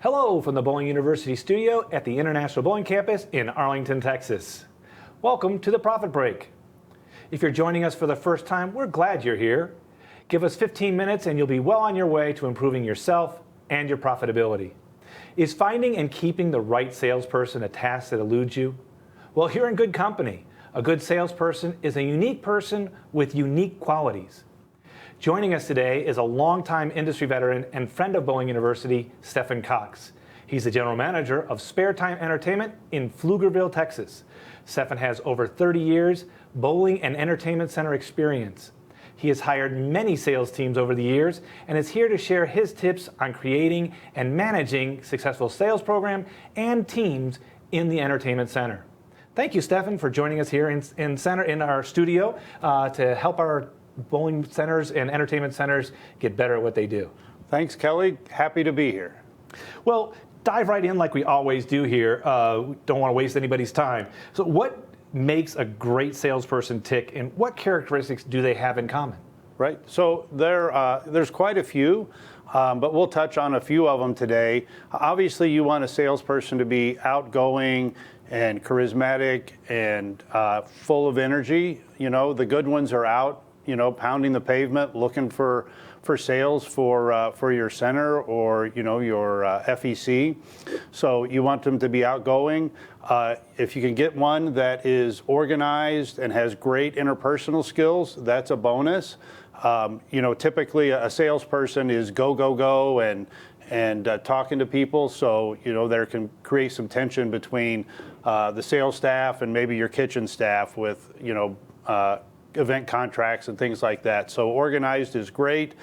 Hello from the Bowling University studio at the International Bowling Campus in Arlington, Texas. Welcome to the Profit Break. If you're joining us for the first time, we're glad you're here. Give us 15 minutes and you'll be well on your way to improving yourself and your profitability. Is finding and keeping the right salesperson a task that eludes you? Well, you're in good company. A good salesperson is a unique person with unique qualities. Joining us today is a longtime industry veteran and friend of Bowling University, Stefan. He's the general manager of Spare Time Entertainment in Pflugerville, Texas. Stefan has over 30 years bowling and entertainment center experience. He has hired many sales teams over the years and is here to share his tips on creating and managing successful sales program and teams in the entertainment center. Thank you, Stefan, for joining us here in our studio to help our bowling centers and entertainment centers get better at what they do. Thanks, Kelly. Happy to be here. Well, dive right in like we always do here. We don't want to waste anybody's time. So what makes a great salesperson tick, and what characteristics do they have in common? Right. So there's quite a few, but we'll touch on a few of them today. Obviously, you want a salesperson to be outgoing and charismatic and full of energy. You know, the good ones are out, pounding the pavement, looking for sales for your center or, your FEC. So you want them to be outgoing. If you can get one that is organized and has great interpersonal skills, that's a bonus. Typically a salesperson is go and talking to people. So, there can create some tension between the sales staff and maybe your kitchen staff with, event contracts and things like that. So organized is great.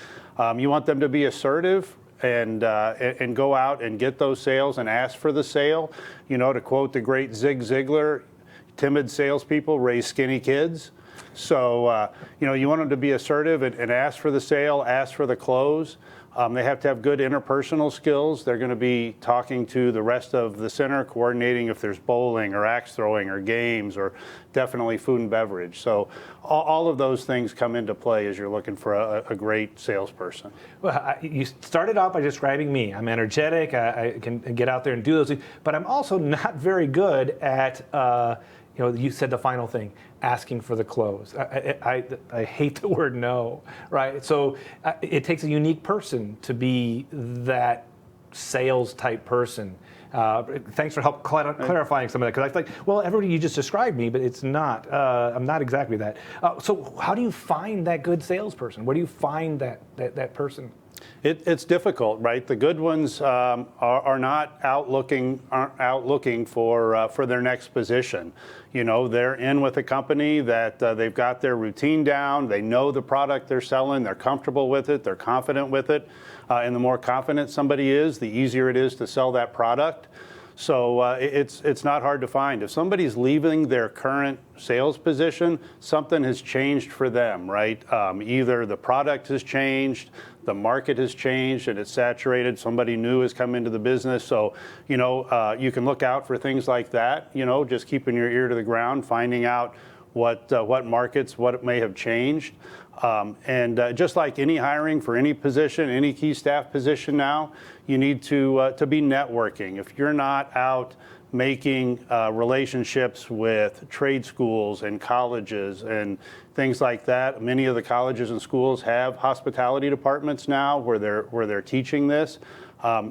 You want them to be assertive and go out and get those sales and ask for the sale. To quote the great Zig Ziglar, timid salespeople raise skinny kids. So, you want them to be assertive and ask for the sale, ask for the close. They have to have good interpersonal skills. They're going to be talking to the rest of the center, coordinating if there's bowling or axe throwing or games or definitely food and beverage. So all of those things come into play as you're looking for a great salesperson. Well, you started off by describing me. I'm energetic. I can get out there and do those things, but I'm also not very good at you said the final thing, asking for the close. I hate the word no, right? So it takes a unique person to be that sales type person. Thanks for help clarifying some of that, because I think, well, everybody, you just described me, but it's not. I'm not exactly that. So how do you find that good salesperson? Where do you find that person? It's difficult, right? The good ones are not out looking for their next position. They're in with a company that they've got their routine down. They know the product they're selling. They're comfortable with it. They're confident with it. And the more confident somebody is, the easier it is to sell that product. So it's not hard to find. If somebody's leaving their current sales position, something has changed for them, right? Either the product has changed, the market has changed, and it's saturated. Somebody new has come into the business. So, you can look out for things like that, just keeping your ear to the ground, finding out what markets, what may have changed. And just like any hiring for any position, any key staff position now, you need to be networking. If you're not out making relationships with trade schools and colleges and things like that, many of the colleges and schools have hospitality departments now where they're teaching this.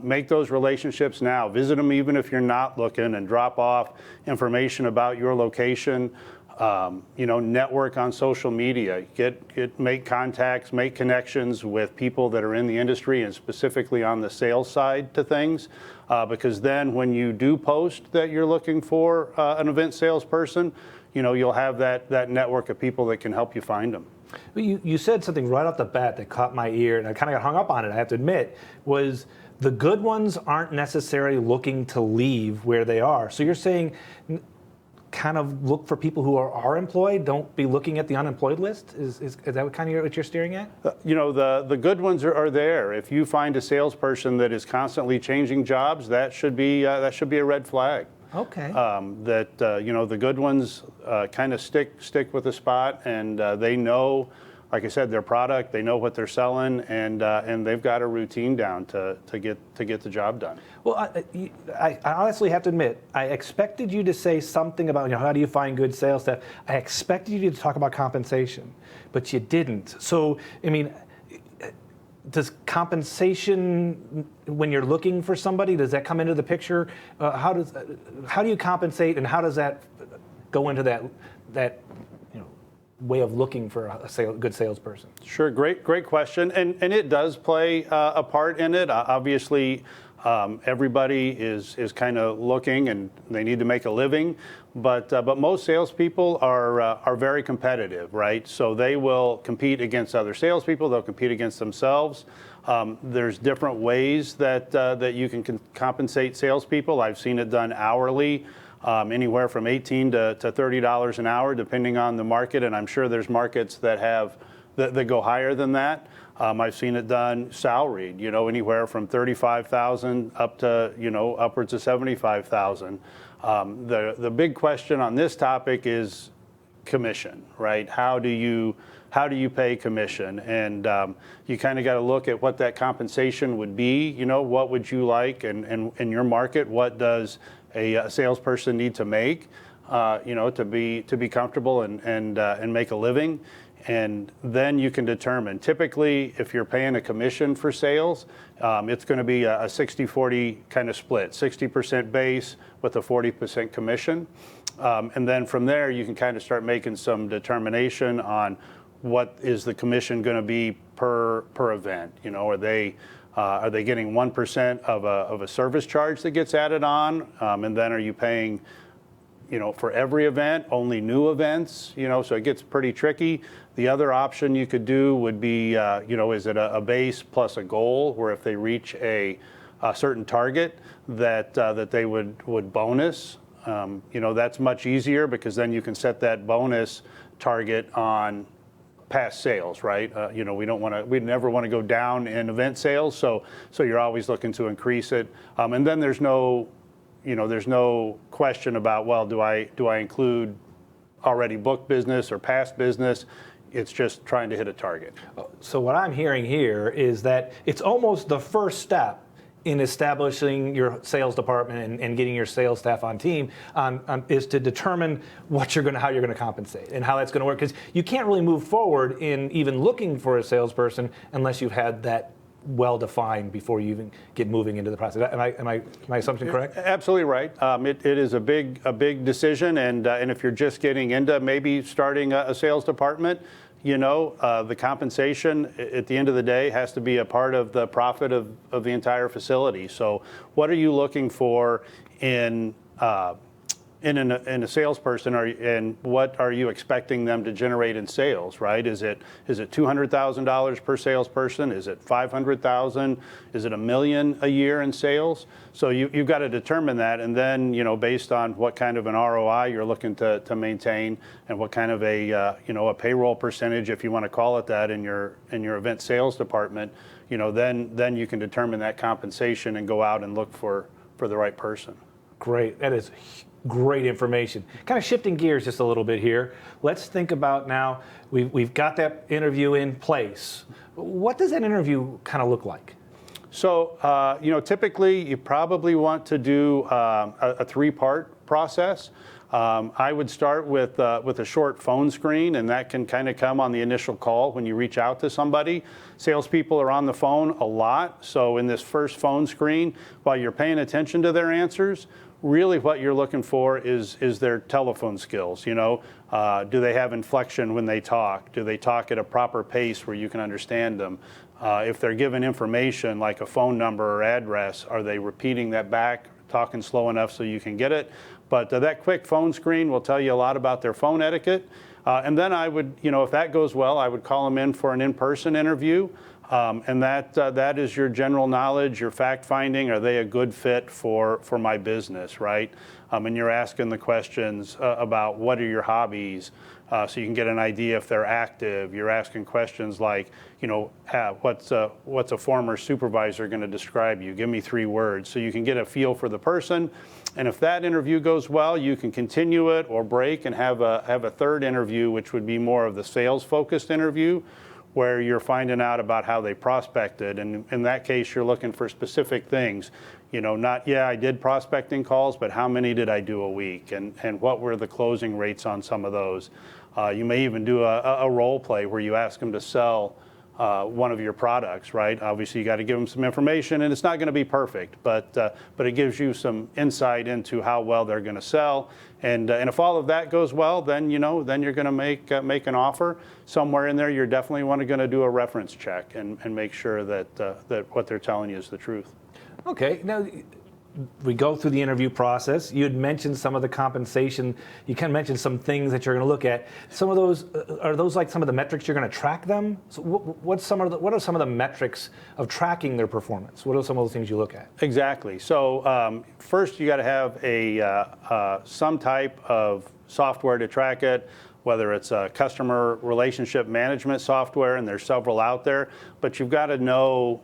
Make those relationships now. Visit them even if you're not looking, and drop off information about your location. Network on social media, make contacts, make connections with people that are in the industry and specifically on the sales side to things. Because then when you do post that you're looking for an event salesperson, you'll have that network of people that can help you find them. You said something right off the bat that caught my ear, and I kind of got hung up on it, I have to admit, was the good ones aren't necessarily looking to leave where they are. So you're saying kind of look for people who are employed, don't be looking at the unemployed list? Is that kind of what you're steering at? The good ones are there. If you find a salesperson that is constantly changing jobs, that should be a red flag. Okay. The good ones kind of stick with the spot, and they know like I said, their product, they know what they're selling, and they've got a routine down to get the job done. Well, I honestly have to admit, I expected you to say something about, how do you find good sales staff? I expected you to talk about compensation, but you didn't. So, I mean, does compensation, when you're looking for somebody, does that come into the picture? How do you compensate, and how does that go into that way of looking for a good salesperson? Sure, great question, and it does play a part in it. Obviously, everybody is kind of looking, and they need to make a living, but most salespeople are very competitive, right? So they will compete against other salespeople. They'll compete against themselves. There's different ways that you can compensate salespeople. I've seen it done hourly. Anywhere from $18 to $30 an hour, depending on the market, and I'm sure there's markets that go higher than that. I've seen it done salaried, anywhere from $35,000 up to upwards of $75,000. The big question on this topic is commission, right? How do you pay commission? And you kind of got to look at what that compensation would be. What would you like, and in your market, what does a salesperson need to make, to be comfortable and make a living, and then you can determine. Typically, if you're paying a commission for sales, it's going to be a 60-40 kind of split, 60% base with a 40% commission, and then from there you can kind of start making some determination on what is the commission going to be per event. Are they getting 1% of a service charge that gets added on? And then are you paying, for every event, only new events? So it gets pretty tricky. The other option you could do would be, is it a base plus a goal, where if they reach a certain target that they would bonus? That's much easier, because then you can set that bonus target on past sales, right? We never want to go down in event sales, so you're always looking to increase it. And then there's no question about, well, do I include already booked business or past business? It's just trying to hit a target. So what I'm hearing here is that it's almost the first step in establishing your sales department and getting your sales staff on team is to determine how you're going to compensate and how that's going to work. Because you can't really move forward in even looking for a salesperson unless you've had that well defined before you even get moving into the process. Am my assumption correct? Absolutely right. It is a big decision, and if you're just getting into maybe starting a sales department, the compensation at the end of the day has to be a part of the profit of the entire facility. So what are you looking for in a salesperson, and what are you expecting them to generate in sales, right? Is it $200,000 per salesperson? Is it $500,000? Is it $1 million a year in sales? So you've got to determine that, and then based on what kind of an ROI you're looking to maintain, and what kind of a payroll percentage, if you want to call it that, in your event sales department, then you can determine that compensation and go out and look for the right person. Great. That is great information. Kind of shifting gears just a little bit here. Let's think about now, we've got that interview in place. What does that interview kind of look like? So, typically you probably want to do a three-part process. I would start with a short phone screen, and that can kind of come on the initial call when you reach out to somebody. Salespeople are on the phone a lot, so in this first phone screen, while you're paying attention to their answers, really what you're looking for is their telephone skills. Do they have inflection when they talk? Do they talk at a proper pace where you can understand them? If they're given information like a phone number or address, are they repeating that back, talking slow enough so you can get it? But that quick phone screen will tell you a lot about their phone etiquette. And then I would, if that goes well, I would call them in for an in-person interview. And that is your general knowledge, your fact finding. Are they a good fit for my business, right? And you're asking the questions about what are your hobbies, so you can get an idea if they're active. You're asking questions like, what's a former supervisor going to describe you? Give me 3 words. So you can get a feel for the person. And if that interview goes well, you can continue it or break and have a third interview, which would be more of the sales-focused interview, where you're finding out about how they prospected. And in that case, you're looking for specific things. Not, I did prospecting calls, but how many did I do a week? And what were the closing rates on some of those? You may even do a role play where you ask them to sell one of your products, right? Obviously, you got to give them some information, and it's not going to be perfect, but it gives you some insight into how well they're going to sell. And if all of that goes well, then then you're going to make an offer. Somewhere in there, you're definitely going to do a reference check and make sure that what they're telling you is the truth. Okay. Now, we go through the interview process. You had mentioned some of the compensation. You kind of mentioned some things that you're going to look at. Some of those, are those like some of the metrics you're going to track them? So what are some of the metrics of tracking their performance? What are some of those things you look at? Exactly. So first, you got to have some type of software to track it, whether it's a customer relationship management software, and there's several out there. But you've got to know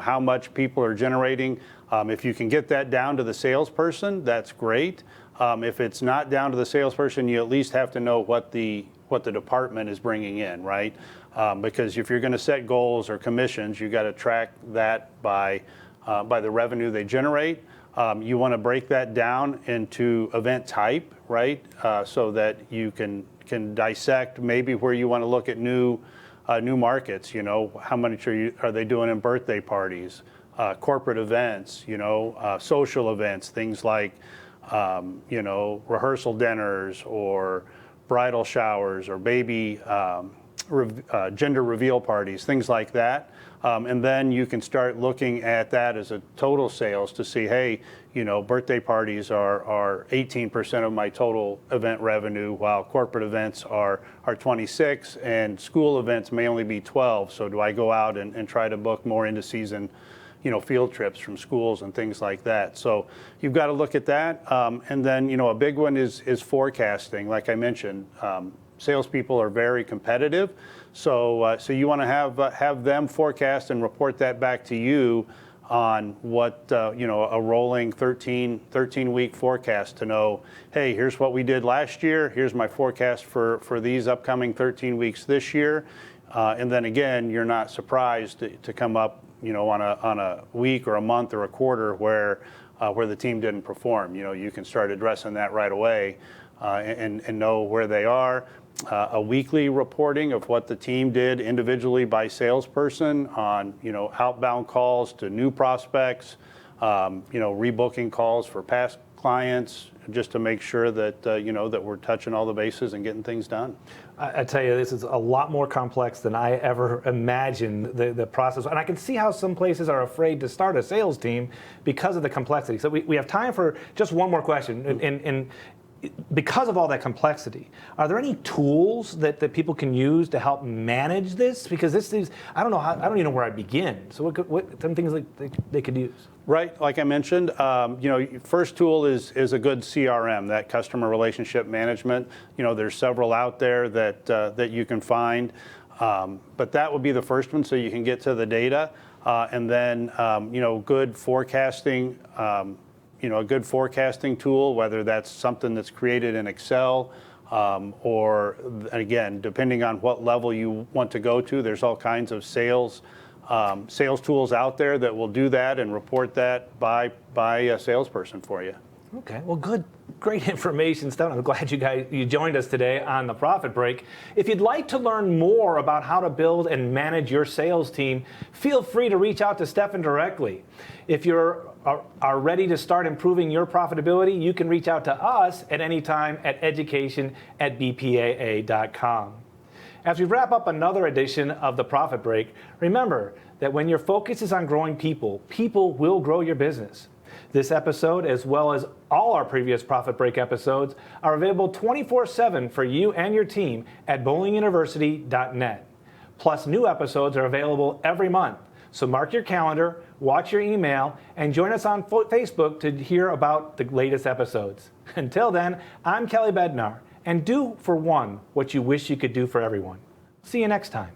how much people are generating. If you can get that down to the salesperson, that's great. If it's not down to the salesperson, you at least have to know what the department is bringing in, right? Because if you're going to set goals or commissions, you got to track that by the revenue they generate. You want to break that down into event type, right? So that you can dissect maybe where you want to look at new markets. How much are they doing in birthday parties? Corporate events, social events, things like, rehearsal dinners or bridal showers or baby gender reveal parties, things like that. And then you can start looking at that as a total sales to see, hey, birthday parties are 18% of my total event revenue, while corporate events are 26, and school events may only be 12. So do I go out and try to book more into season field trips from schools and things like that? So you've got to look at that. And then, a big one is forecasting. Like I mentioned, salespeople are very competitive. So you want to have them forecast and report that back to you on what, a rolling 13-week forecast to know, hey, here's what we did last year. Here's my forecast for these upcoming 13 weeks this year. And then again, you're not surprised to come up on a week or a month or a quarter where the team didn't perform. You can start addressing that right away and know where they are. A weekly reporting of what the team did individually by salesperson on outbound calls to new prospects, rebooking calls for past clients, just to make sure that that we're touching all the bases and getting things done. I tell you, this is a lot more complex than I ever imagined the process. And I can see how some places are afraid to start a sales team because of the complexity. So we have time for just one more question. And because of all that complexity, are there any tools that people can use to help manage this? Because this is, I don't even know where I begin. So what some things like they could use? Right, like I mentioned, first tool is a good CRM, that customer relationship management. There's several out there that you can find, but that would be the first one, so you can get to the data, and then good forecasting. A good forecasting tool, whether that's something that's created in Excel, or again, depending on what level you want to go to, there's all kinds of sales tools out there that will do that and report that by a salesperson for you. Okay, well, great information, Stefan. I'm glad you joined us today on the Profit Break. If you'd like to learn more about how to build and manage your sales team, feel free to reach out to Stefan directly. If you are ready to start improving your profitability, you can reach out to us at any time at education@bpaa.com. As we wrap up another edition of the Profit Break, remember that when your focus is on growing people, people will grow your business. This episode, as well as all our previous Profit Break episodes, are available 24/7 for you and your team at bowlinguniversity.net. Plus, new episodes are available every month. So mark your calendar, watch your email, and join us on Facebook to hear about the latest episodes. Until then, I'm Kelly Bednar, and do for one what you wish you could do for everyone. See you next time.